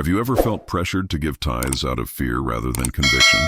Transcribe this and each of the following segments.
Have you ever felt pressured to give tithes out of fear rather than conviction?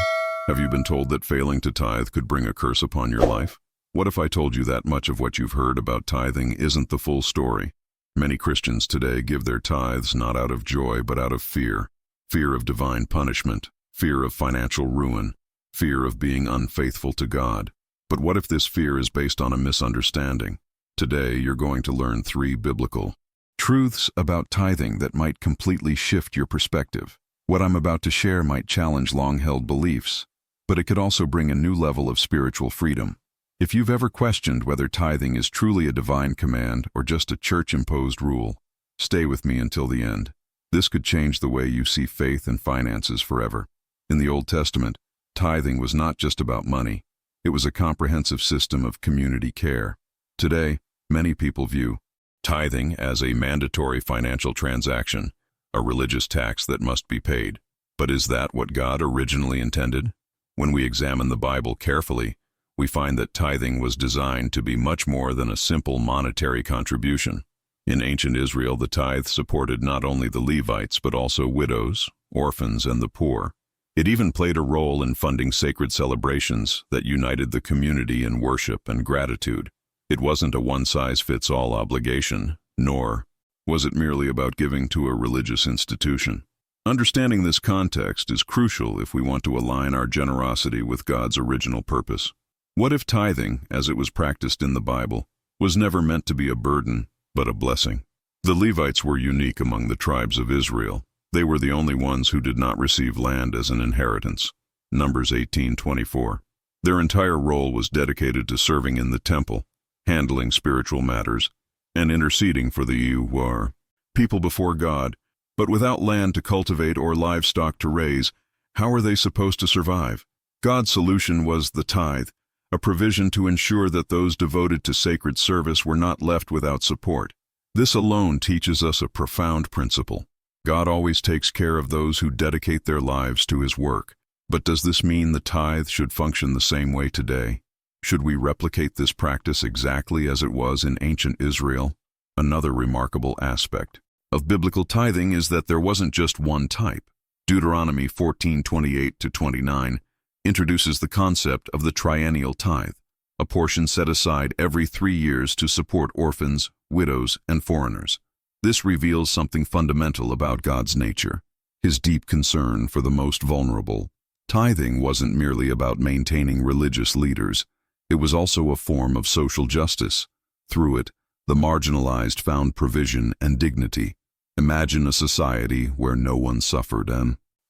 Have you been told that failing to tithe could bring a curse upon your life? What if I told you that much of what you've heard about tithing isn't the full story? Many Christians today give their tithes not out of joy but out of fear. Fear of divine punishment, fear of financial ruin, fear of being unfaithful to God. But what if this fear is based on a misunderstanding? Today, you're going to learn 3 biblical truths about tithing that might completely shift your perspective. What I'm about to share might challenge long-held beliefs, but it could also bring a new level of spiritual freedom. If you've ever questioned whether tithing is truly a divine command or just a church-imposed rule, stay with me until the end. This could change the way you see faith and finances forever. In the Old Testament, tithing was not just about money. It was a comprehensive system of community care. Today, many people view tithing as a mandatory financial transaction, a religious tax that must be paid. But is that what God originally intended? When we examine the Bible carefully, we find that tithing was designed to be much more than a simple monetary contribution. In ancient Israel, the tithe supported not only the Levites but also widows, orphans, and the poor. It even played a role in funding sacred celebrations that united the community in worship and gratitude. It wasn't a one-size-fits-all obligation, nor was it merely about giving to a religious institution. Understanding this context is crucial if we want to align our generosity with God's original purpose. What if tithing, as it was practiced in the Bible, was never meant to be a burden, but a blessing? The Levites were unique among the tribes of Israel. They were the only ones who did not receive land as an inheritance. Numbers 18:24. Their entire role was dedicated to serving in the temple, handling spiritual matters, and interceding for the who are people before God. But without land to cultivate or livestock to raise, how are they supposed to survive? God's solution was the tithe, a provision to ensure that those devoted to sacred service were not left without support. This alone teaches us a profound principle. God always takes care of those who dedicate their lives to His work. But does this mean the tithe should function the same way today? Should we replicate this practice exactly as it was in ancient Israel? Another remarkable aspect of biblical tithing is that there wasn't just one type. Deuteronomy 14:28-29 introduces the concept of the triennial tithe, a portion set aside every 3 years to support orphans, widows, and foreigners. This reveals something fundamental about God's nature, His deep concern for the most vulnerable. Tithing wasn't merely about maintaining religious leaders. It was also a form of social justice. Through it, the marginalized found provision and dignity. Imagine a society where no one suffered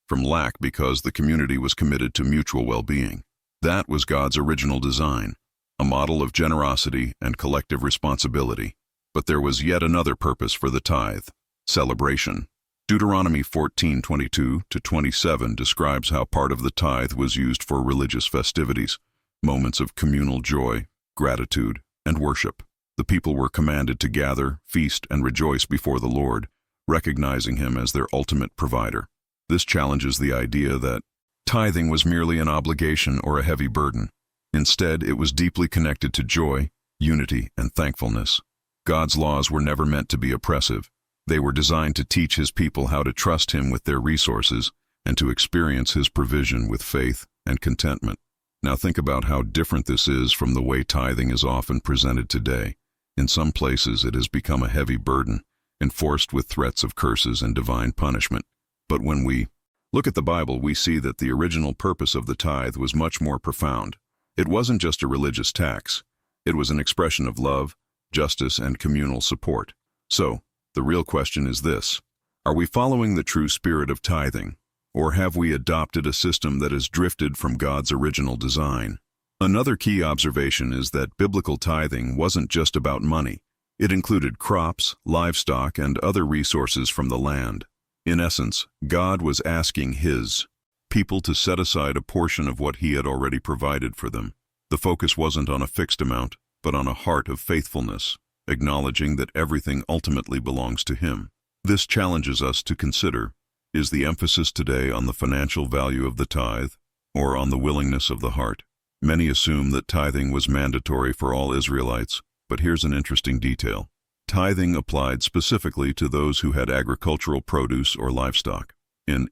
from lack because the community was committed to mutual well-being. That was God's original design, a model of generosity and collective responsibility. But there was yet another purpose for the tithe: celebration. Deuteronomy 14:22-27 describes how part of the tithe was used for religious festivities, moments of communal joy, gratitude, and worship. The people were commanded to gather, feast, and rejoice before the Lord, recognizing Him as their ultimate provider. This challenges the idea that tithing was merely an obligation or a heavy burden. Instead, it was deeply connected to joy, unity, and thankfulness. God's laws were never meant to be oppressive. They were designed to teach His people how to trust Him with their resources and to experience His provision with faith and contentment. Now think about how different this is from the way tithing is often presented today. In some places, it has become a heavy burden, enforced with threats of curses and divine punishment. But when we look at the Bible, we see that the original purpose of the tithe was much more profound. It wasn't just a religious tax. It was an expression of love, justice, and communal support. So, the real question is this: are we following the true spirit of tithing, or have we adopted a system that has drifted from God's original design? Another key observation is that biblical tithing wasn't just about money. It included crops, livestock, and other resources from the land. In essence, God was asking His people to set aside a portion of what He had already provided for them. The focus wasn't on a fixed amount, but on a heart of faithfulness, acknowledging that everything ultimately belongs to Him. This challenges us to consider: is the emphasis today on the financial value of the tithe, or on the willingness of the heart? Many assume that tithing was mandatory for all Israelites, but here's an interesting detail. Tithing applied specifically to those who had agricultural produce or livestock. In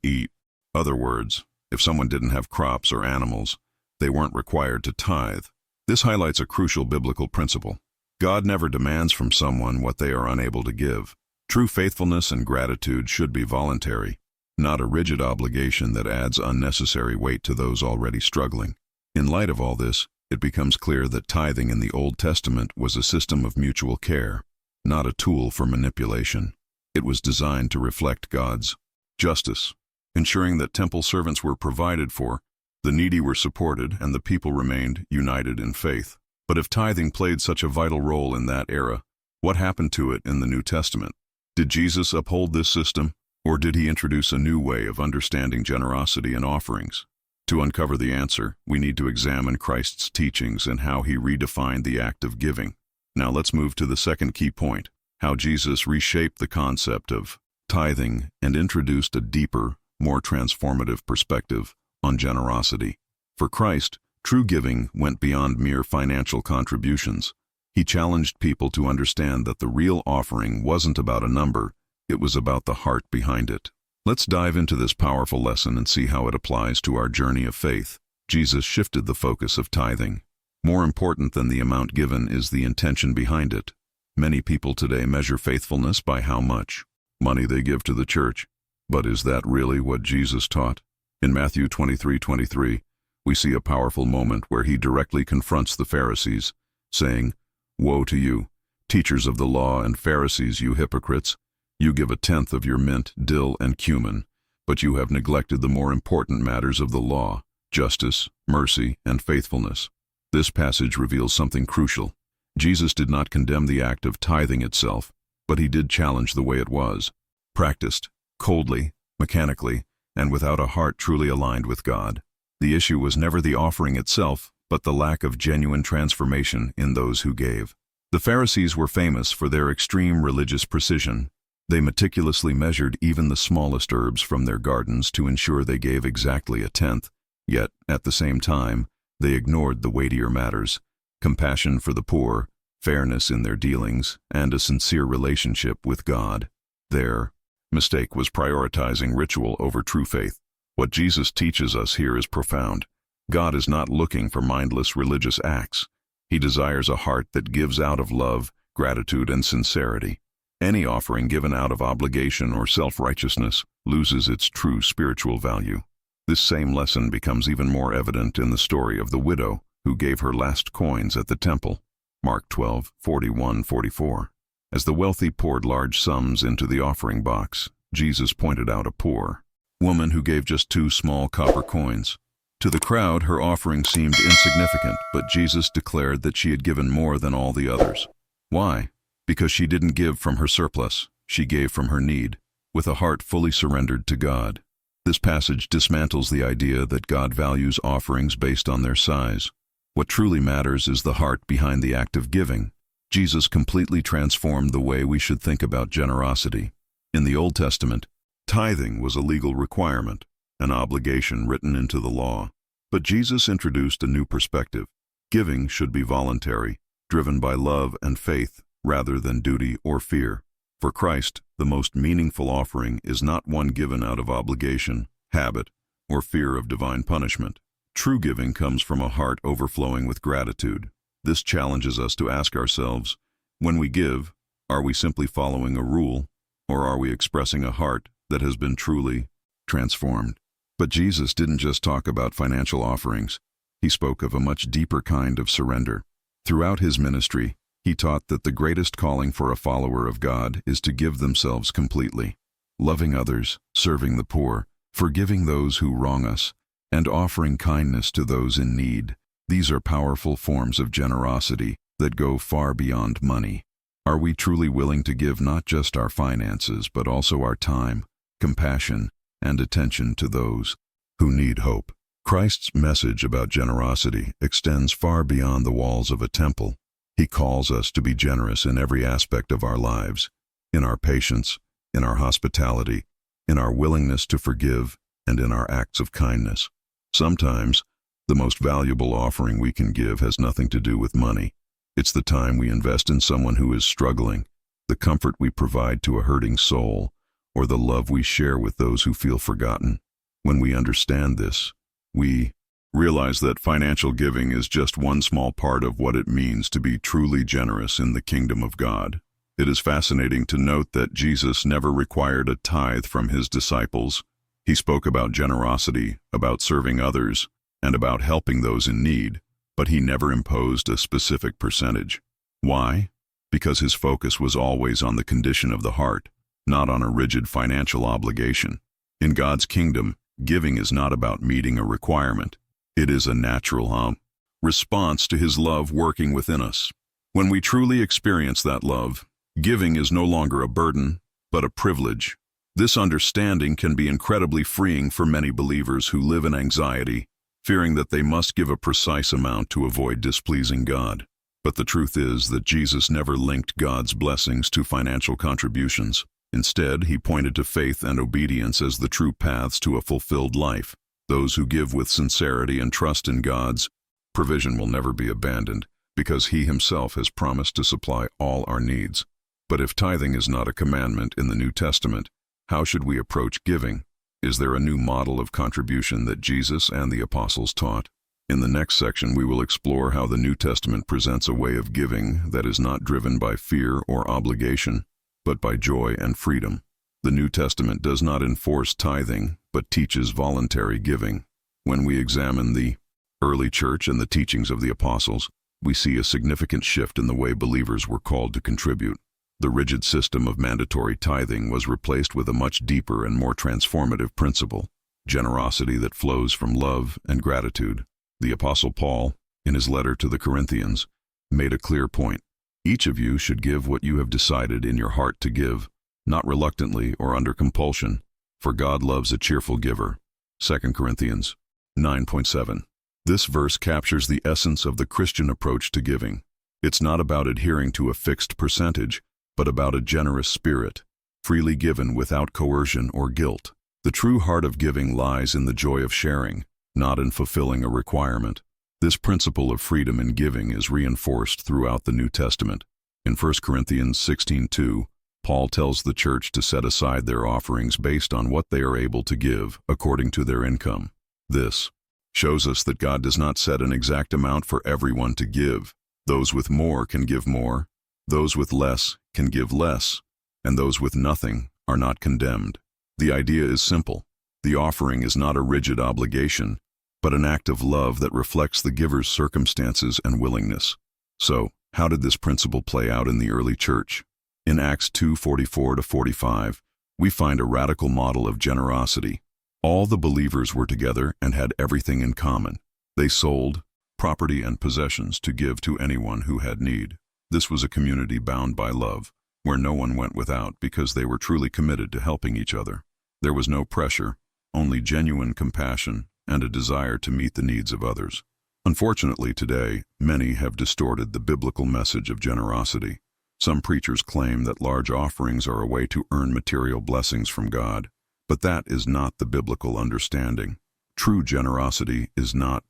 other words, if someone didn't have crops or animals, they weren't required to tithe. This highlights a crucial biblical principle. God never demands from someone what they are unable to give. True faithfulness and gratitude should be voluntary, not a rigid obligation that adds unnecessary weight to those already struggling. In light of all this, it becomes clear that tithing in the Old Testament was a system of mutual care, not a tool for manipulation. It was designed to reflect God's justice, ensuring that temple servants were provided for, the needy were supported, and the people remained united in faith. But if tithing played such a vital role in that era, what happened to it in the New Testament? Did Jesus uphold this system, or did he introduce a new way of understanding generosity and offerings? To uncover the answer, we need to examine Christ's teachings and how he redefined the act of giving. Now let's move to the second key point, how Jesus reshaped the concept of tithing and introduced a deeper, more transformative perspective on generosity. For Christ, true giving went beyond mere financial contributions. He challenged people to understand that the real offering wasn't about a number, it was about the heart behind it. Let's dive into this powerful lesson and see how it applies to our journey of faith. Jesus shifted the focus of tithing. More important than the amount given is the intention behind it. Many people today measure faithfulness by how much money they give to the church. But is that really what Jesus taught? In Matthew 23:23, we see a powerful moment where he directly confronts the Pharisees, saying, "Woe to you, teachers of the law and Pharisees, you hypocrites! You give a tenth of your mint, dill, and cumin, but you have neglected the more important matters of the law, justice, mercy, and faithfulness." This passage reveals something crucial. Jesus did not condemn the act of tithing itself, but he did challenge the way it was, practiced coldly, mechanically, and without a heart truly aligned with God. The issue was never the offering itself, but the lack of genuine transformation in those who gave. The Pharisees were famous for their extreme religious precision. They meticulously measured even the smallest herbs from their gardens to ensure they gave exactly a tenth, yet, at the same time, they ignored the weightier matters: compassion for the poor, fairness in their dealings, and a sincere relationship with God. Their mistake was prioritizing ritual over true faith. What Jesus teaches us here is profound. God is not looking for mindless religious acts. He desires a heart that gives out of love, gratitude, and sincerity. Any offering given out of obligation or self-righteousness loses its true spiritual value. This same lesson becomes even more evident in the story of the widow who gave her last coins at the temple. Mark 12:41-44. As the wealthy poured large sums into the offering box, Jesus pointed out a poor woman who gave just 2 small copper coins. To the crowd, her offering seemed insignificant, but Jesus declared that she had given more than all the others. Why? Because she didn't give from her surplus, she gave from her need, with a heart fully surrendered to God. This passage dismantles the idea that God values offerings based on their size. What truly matters is the heart behind the act of giving. Jesus completely transformed the way we should think about generosity. In the Old Testament, tithing was a legal requirement, an obligation written into the law. But Jesus introduced a new perspective. Giving should be voluntary, driven by love and faith, rather than duty or fear. For Christ, the most meaningful offering is not one given out of obligation, habit, or fear of divine punishment. True giving comes from a heart overflowing with gratitude. This challenges us to ask ourselves, when we give, are we simply following a rule, or are we expressing a heart that has been truly transformed? But Jesus didn't just talk about financial offerings. He spoke of a much deeper kind of surrender. Throughout his ministry, he taught that the greatest calling for a follower of God is to give themselves completely, loving others, serving the poor, forgiving those who wrong us, and offering kindness to those in need. These are powerful forms of generosity that go far beyond money. Are we truly willing to give not just our finances, but also our time, compassion, and attention to those who need hope? Christ's message about generosity extends far beyond the walls of a temple. He calls us to be generous in every aspect of our lives, in our patience, in our hospitality, in our willingness to forgive, and in our acts of kindness. Sometimes, the most valuable offering we can give has nothing to do with money. It's the time we invest in someone who is struggling, the comfort we provide to a hurting soul, or the love we share with those who feel forgotten. When we understand this, we realize that financial giving is just one small part of what it means to be truly generous in the kingdom of God. It is fascinating to note that Jesus never required a tithe from his disciples. He spoke about generosity, about serving others, and about helping those in need, but he never imposed a specific percentage. Why? Because his focus was always on the condition of the heart, not on a rigid financial obligation. In God's kingdom, giving is not about meeting a requirement. It is a natural response to his love working within us. When we truly experience that love, giving is no longer a burden, but a privilege. This understanding can be incredibly freeing for many believers who live in anxiety, fearing that they must give a precise amount to avoid displeasing God. But the truth is that Jesus never linked God's blessings to financial contributions. Instead, he pointed to faith and obedience as the true paths to a fulfilled life. Those who give with sincerity and trust in God's provision will never be abandoned, because he himself has promised to supply all our needs. But if tithing is not a commandment in the New Testament, how should we approach giving? Is there a new model of contribution that Jesus and the apostles taught? In the next section, we will explore how the New Testament presents a way of giving that is not driven by fear or obligation, but by joy and freedom. The New Testament does not enforce tithing, but teaches voluntary giving. When we examine the early church and the teachings of the apostles, we see a significant shift in the way believers were called to contribute. The rigid system of mandatory tithing was replaced with a much deeper and more transformative principle, generosity that flows from love and gratitude. The Apostle Paul, in his letter to the Corinthians, made a clear point. Each of you should give what you have decided in your heart to give, not reluctantly or under compulsion, for God loves a cheerful giver. 2 Corinthians 9:7. This verse captures the essence of the Christian approach to giving. It's not about adhering to a fixed percentage, but about a generous spirit, freely given without coercion or guilt. The true heart of giving lies in the joy of sharing, not in fulfilling a requirement. This principle of freedom in giving is reinforced throughout the New Testament. In 1 Corinthians 16:2, Paul tells the church to set aside their offerings based on what they are able to give according to their income. This shows us that God does not set an exact amount for everyone to give. Those with more can give more, those with less can give less, and those with nothing are not condemned. The idea is simple. The offering is not a rigid obligation, but an act of love that reflects the giver's circumstances and willingness. So, how did this principle play out in the early church? In Acts 2:44-45, we find a radical model of generosity. All the believers were together and had everything in common. They sold property and possessions to give to anyone who had need. This was a community bound by love, where no one went without because they were truly committed to helping each other. There was no pressure, only genuine compassion and a desire to meet the needs of others. Unfortunately, today, many have distorted the biblical message of generosity. Some preachers claim that large offerings are a way to earn material blessings from God, but that is not the biblical understanding. True generosity is not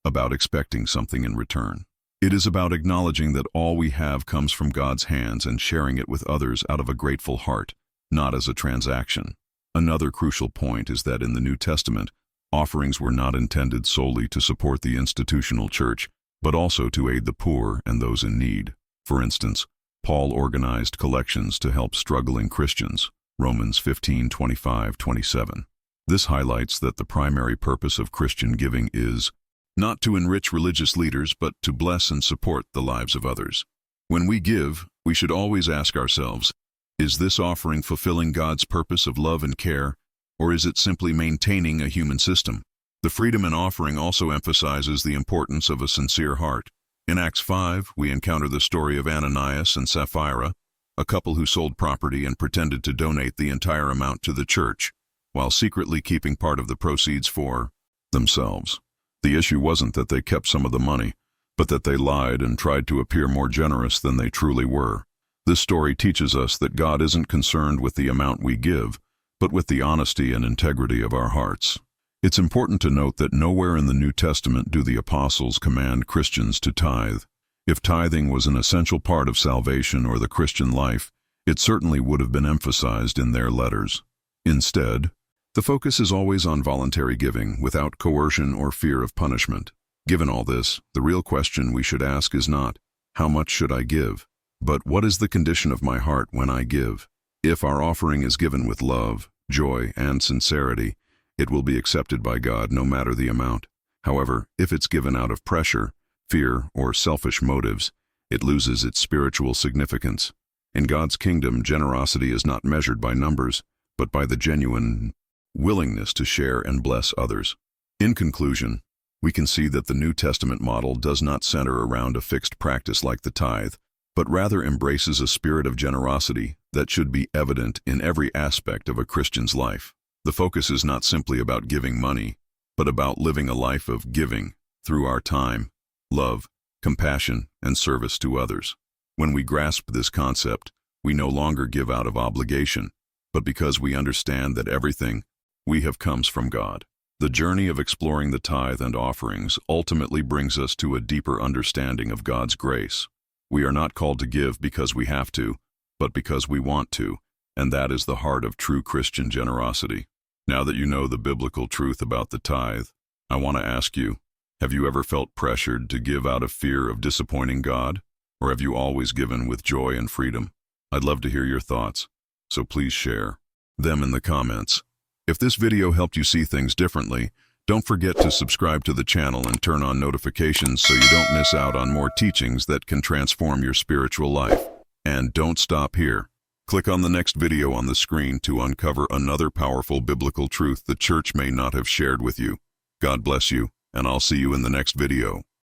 about expecting something in return. It is about acknowledging that all we have comes from God's hands and sharing it with others out of a grateful heart, not as a transaction. Another crucial point is that in the New Testament, offerings were not intended solely to support the institutional church, but also to aid the poor and those in need. For instance, Paul organized collections to help struggling Christians, Romans 15:25-27. This highlights that the primary purpose of Christian giving is not to enrich religious leaders, but to bless and support the lives of others. When we give, we should always ask ourselves, is this offering fulfilling God's purpose of love and care, or is it simply maintaining a human system? The freedom in offering also emphasizes the importance of a sincere heart. In Acts 5, we encounter the story of Ananias and Sapphira, a couple who sold property and pretended to donate the entire amount to the church, while secretly keeping part of the proceeds for themselves. The issue wasn't that they kept some of the money, but that they lied and tried to appear more generous than they truly were. This story teaches us that God isn't concerned with the amount we give, but with the honesty and integrity of our hearts. It's important to note that nowhere in the New Testament do the apostles command Christians to tithe. If tithing was an essential part of salvation or the Christian life, it certainly would have been emphasized in their letters. Instead, the focus is always on voluntary giving, without coercion or fear of punishment. Given all this, the real question we should ask is not, how much should I give? But what is the condition of my heart when I give? If our offering is given with love, joy, and sincerity, it will be accepted by God no matter the amount. However, if it's given out of pressure, fear, or selfish motives, it loses its spiritual significance. In God's kingdom, generosity is not measured by numbers, but by the genuine willingness to share and bless others. In conclusion, we can see that the New Testament model does not center around a fixed practice like the tithe, but rather embraces a spirit of generosity that should be evident in every aspect of a Christian's life. The focus is not simply about giving money, but about living a life of giving through our time, love, compassion, and service to others. When we grasp this concept, we no longer give out of obligation, but because we understand that everything we have comes from God. The journey of exploring the tithe and offerings ultimately brings us to a deeper understanding of God's grace. We are not called to give because we have to, but because we want to, and that is the heart of true Christian generosity. Now that you know the biblical truth about the tithe, I want to ask you, have you ever felt pressured to give out of fear of disappointing God? Or have you always given with joy and freedom? I'd love to hear your thoughts, so please share them in the comments. If this video helped you see things differently, don't forget to subscribe to the channel and turn on notifications so you don't miss out on more teachings that can transform your spiritual life. And don't stop here. Click on the next video on the screen to uncover another powerful biblical truth the church may not have shared with you. God bless you, and I'll see you in the next video.